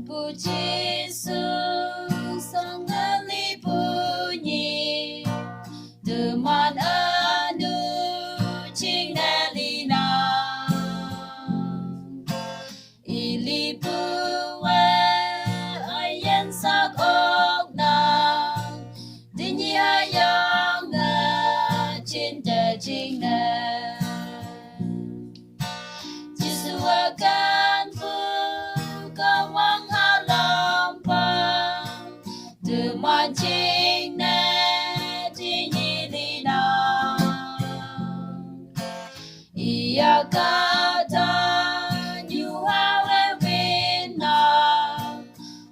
Puji sangali bunyi teman anu cingalina ili buwe ayen sakokna dinyi hayang cinta cinta Yesus akan kawang halampang teman cinta dinyi ia kata nyuhawe wina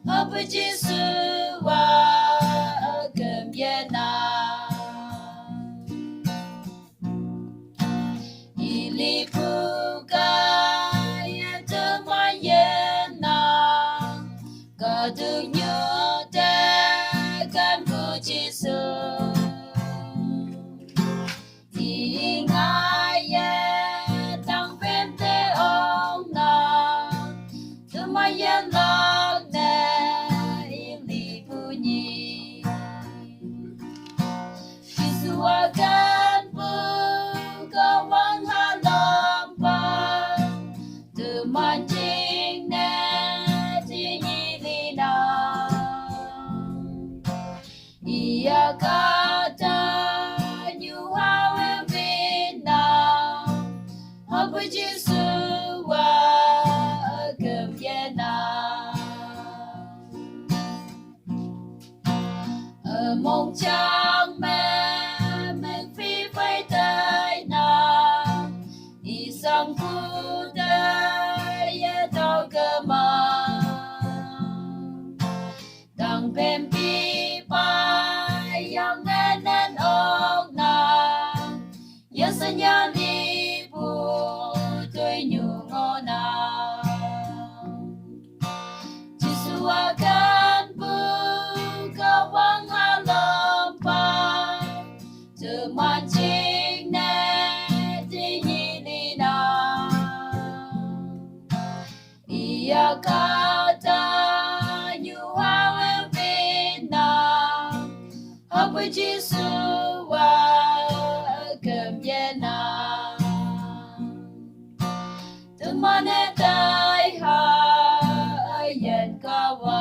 apa jisuwa kembiana ilipuka ya temayena kadung nyutakan pujisu Lumayan lang na ili bunyi Isuakan po kawang halampang Tumanjing na tingilinang Ia kata nyuhawe binang Apa jisuwa mong chẳng mẹ mình phi vây tay nàng isang puday tao cơ mà tang pem pi pa yang nên ong nàng ya sanya li pu tôi nhu ngô nàng Yesus akan kawang halampang teman cinta dinyilinang ia kata nyuhawe binang apa jisuwa kembiana teman etai ha ayan kawan